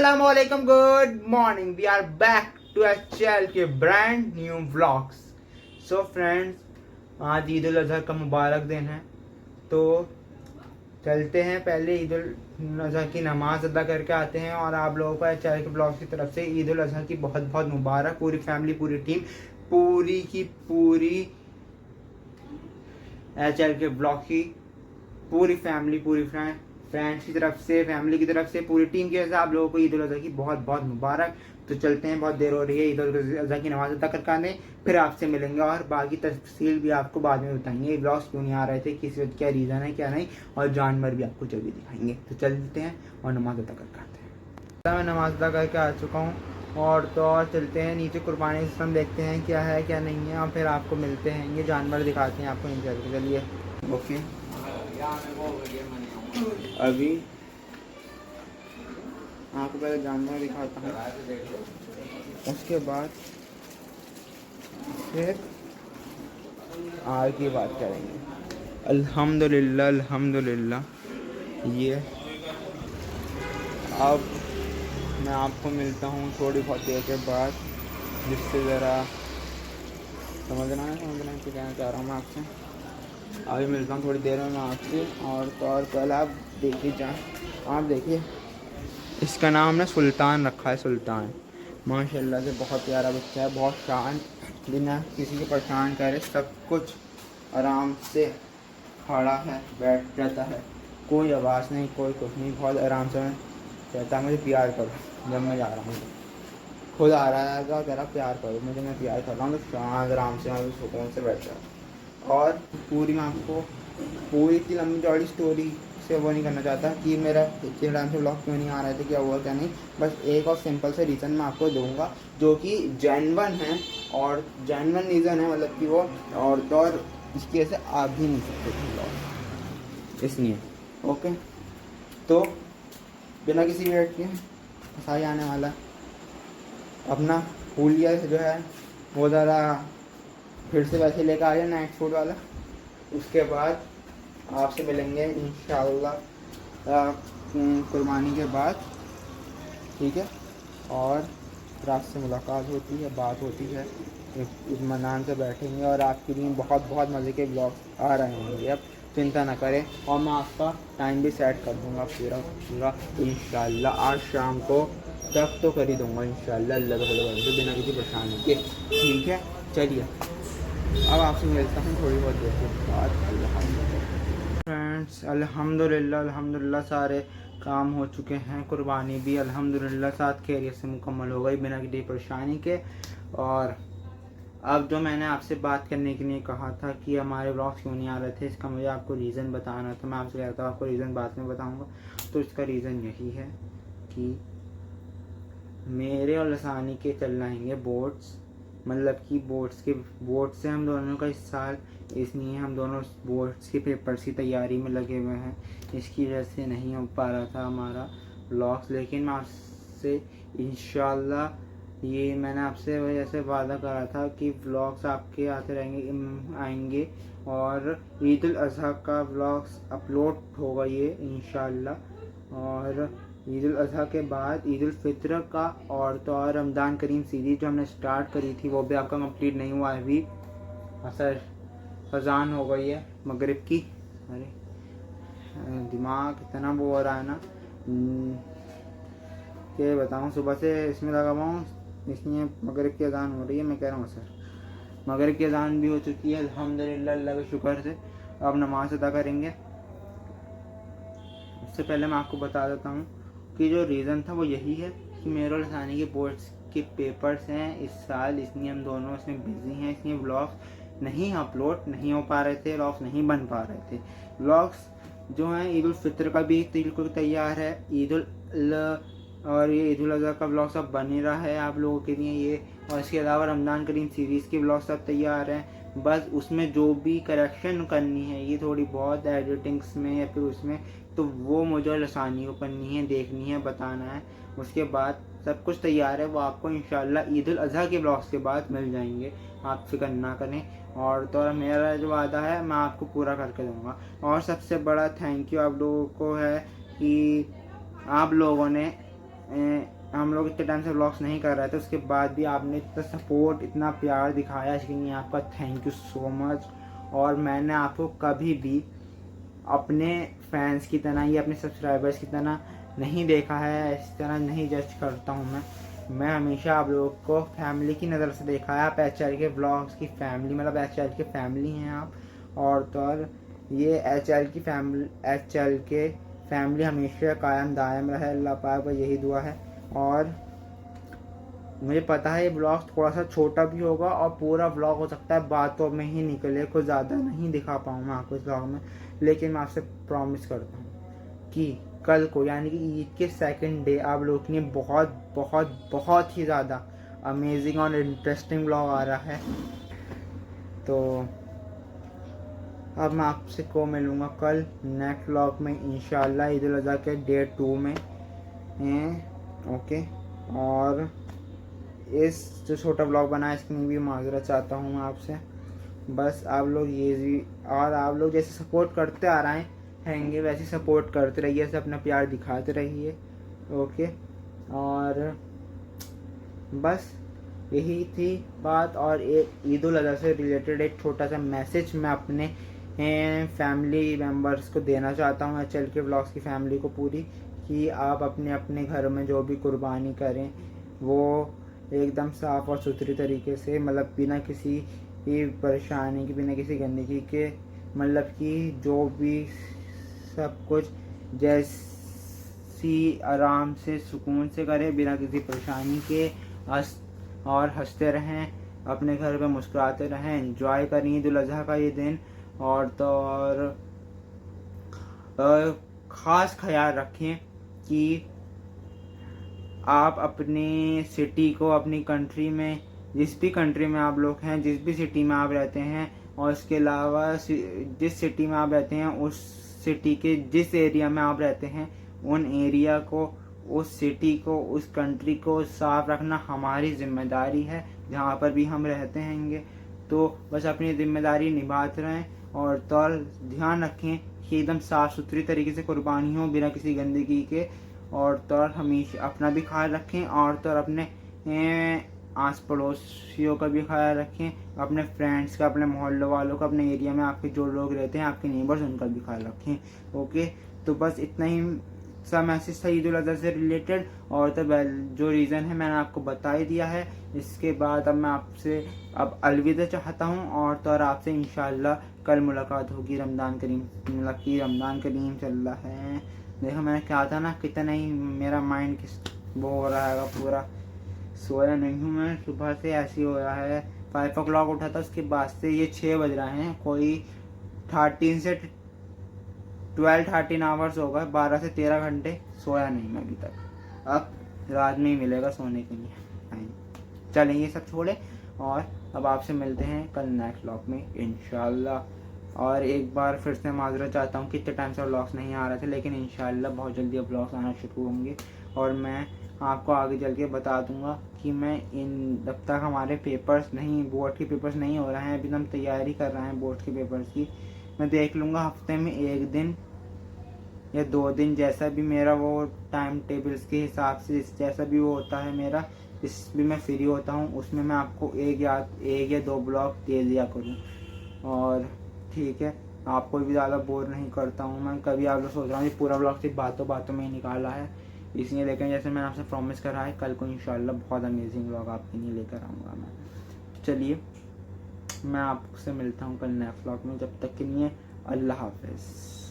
Assalamualaikum, good morning. We are back to our channel के brand new vlogs. So friends, आज ईद उल अजहा का मुबारक दिन है, तो चलते हैं पहले ईद उल अजहा की नमाज अदा करके आते हैं। और आप लोगों को चैनल के ब्लॉग्स की तरफ से ईद उल अजहा की बहुत बहुत मुबारक। पूरी फैमिली, पूरी टीम, पूरी की पूरी चैनल के ब्लॉग की पूरी फैमिली, पूरी फ्रेंड्स की तरफ से, फैमिली की तरफ से, पूरी टीम की वजह से आप लोगों को ईद उल अजहा की बहुत बहुत मुबारक। तो चलते हैं, बहुत देर हो रही है, ईद उल अजहा की नमाज अदा करके आने, फिर आपसे मिलेंगे और बाकी तफसील भी आपको बाद में बताएंगे। ब्लॉग्स क्यों नहीं आ रहे थे, किस वजह, क्या रीज़न है, क्या नहीं, और जानवर भी आपको जल्दी दिखाएंगे। तो चलते हैं और नमाज अदा करके आते हैं। मैं नमाज अदा करके आ चुका हूँ और तो और चलते हैं नीचे कुर्बानी सिस्टम देखते हैं क्या है क्या नहीं है, और फिर आपको मिलते हैं, ये जानवर दिखाते हैं आपको इन चल। चलिए ओके, अभी आपको पहले जानवर दिखाता हूँ, उसके बाद फिर आगे की बात करेंगे। अल्हम्दुलिल्लाह अल्हम्दुलिल्लाह। ये अब मैं आपको मिलता हूँ थोड़ी बहुत देर के बाद, जिससे ज़रा समझना है कि कहना चाह रहा हूँ मैं आपसे। अभी मिलता हूँ थोड़ी देर में मैं आपसे। और तो और पहले आप देखिए जाए, आप देखिए, इसका नाम ना सुल्तान रखा है, सुल्तान। माशाल्लाह से बहुत प्यारा बच्चा है, बहुत शांत, बिना किसी को परेशान करे सब कुछ आराम से खड़ा है, बैठ जाता है, कोई आवाज़ नहीं, कोई कुछ नहीं, बहुत आराम से कहता है मुझे प्यार करो। जब मैं जा रहा हूँ खुद आ रहा है तो कह रहा प्यार करो मुझे, मैं प्यार कर रहा हूँ, तो शांत आराम से सुकून से बैठ जाता। और पूरी मैं आपको पूरी इतनी लंबी चौड़ी स्टोरी से वो नहीं करना चाहता कि मेरा इतने टाइम से ब्लॉग क्यों नहीं आ रहे थे, क्या हुआ क्या नहीं। बस एक और सिंपल से रीज़न मैं आपको दूंगा जो कि जेन्युइन है, और जेन्युइन रीज़न है, मतलब कि वो और तो और इसकी वजह से आ भी नहीं सकते थे ब्लॉग, इसलिए। ओके, तो बिना किसी वेट के फसाई आने वाला अपना हुलिया जो है वो ज़रा फिर से वैसे लेकर आ जाए, नाइट फूड वाला। उसके बाद आपसे मिलेंगे इंशाअल्लाह कुर्बानी के बाद, ठीक है। और रात से मुलाकात होती है, बात होती है, इत्मीनान से बैठेंगे और आपके लिए बहुत बहुत मज़े के ब्लॉग आ रहे होंगे। अब चिंता ना करें, और मैं आपका टाइम भी सेट कर दूँगा पूरा पूरा इंशाअल्लाह। आज शाम को तक तो कर ही दूँगा इंशाअल्लाह, अल्लाह के बिना किसी परेशानी के, ठीक है। चलिए अब आपसे मिलता हूँ थोड़ी बहुत देर के बाद। फ्रेंड्स अल्हम्दुलिल्लाह अल्हम्दुलिल्लाह सारे काम हो चुके हैं, कुर्बानी भी अल्हम्दुलिल्लाह साथ खैरियत से मुकम्मल हो गई बिना किसी परेशानी के। और अब जो मैंने आपसे बात करने के लिए कहा था कि हमारे ब्लॉग्स क्यों नहीं आ रहे थे, इसका मुझे आपको रीज़न बताना था। मैं आपसे कहता हूँ आपको रीज़न बाद में बताऊँगा। तो इसका रीज़न यही है कि मेरे और लसानी के चल रहेंगे बोर्ड्स, मतलब कि बोर्ड्स से हम दोनों का इस साल, इसलिए हम दोनों बोर्ड्स के पेपर्स की तैयारी में लगे हुए हैं। इसकी वजह से नहीं हो पा रहा था हमारा व्लॉग्स, लेकिन मैं आपसे इंशाल्लाह ये मैंने आपसे वजह से वादा करा था कि व्लॉग्स आपके आते आएंगे और ईद उल अज़हा का व्लॉग्स अपलोड होगा ये इंशाल्लाह। और ईद उल अज़हा के बाद ईद उल फित्र का और तो और रमज़ान करीम सीरीज़ जो हमने स्टार्ट करी थी वो भी आपका कंप्लीट नहीं हुआ है अभी। असर फ़ज़ान हो गई है मगरिब की। अरे दिमाग इतना वो हो रहा है ना क्या बताऊँ, सुबह से इसमें लगा हुआ हूँ, इसलिए मगरिब की अज़ान हो रही है। मैं कह रहा हूँ सर मगरिब की अज़ान भी हो चुकी है अल्हम्दुलिल्लाह, अल्लाह के शुक्र से। अब नमाज अदा करेंगे। उससे पहले मैं आपको बता देता हूँ कि जो रीज़न था वो यही है कि मेरे और लसानी के बोर्ड्स के पेपर्स हैं इस साल, इसलिए हम दोनों इसमें बिज़ी हैं, इसलिए व्लॉग्स नहीं अपलोड नहीं हो पा रहे थे, व्लॉग्स नहीं बन पा रहे थे। व्लॉग्स जो हैं ईद उल फित्र का भी बिल्कुल तैयार है, और ये ईद उल अज़हा का व्लॉग सब बन ही रहा है आप लोगों के लिए ये। और इसके अलावा रमज़ान करीम सीरीज़ के व्लॉग सब तैयार हैं, बस उसमें जो भी करेक्शन करनी है ये थोड़ी बहुत एडिटिंग्स में या फिर उसमें, तो वो मुझे लसानी को करनी है, देखनी है, बताना है। उसके बाद सब कुछ तैयार है, वो आपको इंशाल्लाह ईद उल अज़हा के ब्लॉग्स के बाद मिल जाएंगे, आप फिक्र ना करें। और तो मेरा जो वादा है मैं आपको पूरा करके दूंगा। और सबसे बड़ा थैंक यू आप लोगों को है कि आप लोगों ने हम लोग इतने टाइम से व्लॉग्स नहीं कर रहे थे, उसके बाद भी आपने इतना सपोर्ट, इतना प्यार दिखाया, इसके लिए आपका थैंक यू सो मच। और मैंने आपको कभी भी अपने फैंस की तरह या अपने सब्सक्राइबर्स की तरह नहीं देखा है, इस तरह नहीं जज करता हूँ मैं हमेशा आप लोगों को फैमिली की नज़र से देखा है। आप HL के व्लॉग्स की फैमिली, मतलब HL के फैमिली हैं आप। और तो और ये HL के फैमिली हमेशा कायम दायम रहे, अल्लाह पाक पर यही दुआ है। और मुझे पता है ये ब्लॉग थोड़ा सा छोटा भी होगा और पूरा ब्लॉग हो सकता है बातों में ही निकले, कुछ ज़्यादा नहीं दिखा पाऊँ मैं आपको इस ब्लॉग में, लेकिन मैं आपसे प्रॉमिस करता हूँ कि कल को यानी कि ईद के सेकंड डे आप लोगों के लिए बहुत बहुत बहुत ही ज़्यादा अमेजिंग और इंटरेस्टिंग ब्लॉग आ रहा है। तो अब मैं आपसे को मिलूँगा कल नेक्स्ट ब्लॉग में इंशाल्लाह, ईद उल अज़हा के डे 2 में। ओके, और इस जो छोटा ब्लॉग बनाया इसके लिए भी माजरत चाहता हूँ मैं आपसे। बस आप लोग ये भी, और आप लोग जैसे सपोर्ट करते आ रहे हैंगे वैसे सपोर्ट करते रहिए, ऐसे अपना प्यार दिखाते रहिए। ओके, और बस यही थी बात। और एक ईद उल अज़हा से रिलेटेड एक छोटा सा मैसेज मैं अपने फैमिली मेम्बर्स को देना चाहता हूँ, HL के ब्लॉग्स की फैमिली को पूरी, कि आप अपने अपने घर में जो भी कुर्बानी करें वो एकदम साफ़ और सुथरी तरीके से, मतलब बिना किसी परेशानी के, बिना किसी गंदगी के, मतलब कि जो भी सब कुछ जैसी आराम से सुकून से करें, बिना किसी परेशानी के, और हंसते रहें, अपने घर पे मुस्कुराते रहें, एंजॉय करें ईद उल अज़हा का ये दिन। और तो और ख़ास ख्याल रखें कि आप अपनी सिटी को, अपनी कंट्री में, जिस भी कंट्री में आप लोग हैं, जिस भी सिटी में आप रहते हैं, और इसके अलावा जिस सिटी में आप रहते हैं उस सिटी के जिस एरिया में आप रहते हैं उन एरिया को, उस सिटी को, उस कंट्री को साफ रखना हमारी जिम्मेदारी है जहाँ पर भी हम रहते हैंगे। तो बस अपनी जिम्मेदारी निभाते रहें और तो ध्यान रखें कि एकदम साफ़ सुथरी तरीके से कुर्बानी हो, बिना किसी गंदगी के। और तो हमेशा अपना भी ख्याल रखें, और तो अपने आस पड़ोसियों का भी ख्याल रखें, अपने फ्रेंड्स का, अपने मोहल्ले वालों का, अपने एरिया में आपके जो लोग रहते हैं, आपके नेबर्स, उनका भी ख्याल रखें। ओके, तो बस इतना ही सा मैसेज था ईद उल अज़हा से रिलेटेड। और तो जो रीज़न है मैंने आपको बता ही दिया है। इसके बाद अब मैं आपसे अब अलविदा चाहता हूँ, और तो आपसे इंशाल्लाह कल मुलाकात होगी। रमज़ान करीम, मतलब कि रमज़ान करीम चल रहा है। देखो मैंने कहा था ना, कितना ही मेरा माइंड वो हो रहा है, पूरा सोया नहीं हूँ मैं, सुबह से ऐसे हो रहा है। 5 o'clock उठा था, उसके बाद से ये 6 बज रहे हैं, कोई 13 से 12-13 आवर्स होगा, 12 से 13 घंटे सोया नहीं मैं अभी तक। अब रात में ही मिलेगा सोने के लिए। चलें ये सब छोड़े, और अब आपसे मिलते हैं कल नेक्स्ट व्लॉग में इंशाल्लाह। और एक बार फिर से माजरत चाहता हूँ कि इतने टाइम से व्लॉग्स नहीं आ रहे थे, लेकिन इंशाल्लाह बहुत जल्दी अब व्लॉग्स आना शुरू होंगे। और मैं आपको आगे चल के बता दूंगा कि मैं जब तक हमारे पेपर्स नहीं, बोर्ड के पेपर्स नहीं हो रहे हैं, अभी हम तैयारी कर रहे हैं बोर्ड के पेपर्स की, मैं देख लूँगा हफ्ते में 1 दिन या 2 दिन, जैसा भी मेरा वो टाइम टेबल्स के हिसाब से जैसा भी वो होता है मेरा, जिस भी मैं फ्री होता हूँ उसमें मैं आपको एक या 2 ब्लॉग दे दिया करूँ। और ठीक है, आपको भी ज़्यादा बोर नहीं करता हूँ मैं। कभी आप लोग सोच रहा हूँ कि पूरा ब्लॉग सिर्फ बातों बातों में ही निकाला है इसलिए, लेकिन जैसे मैंने आपसे प्रॉमिस करा है कल को इंशाल्लाह बहुत अमेजिंग ब्लॉग आपके लिए लेकर आऊँगा मैं। चलिए मैं आपसे मिलता हूँ कल नेक्स्ट ब्लॉग में, जब तक के लिए अल्लाह हाफ़िज़।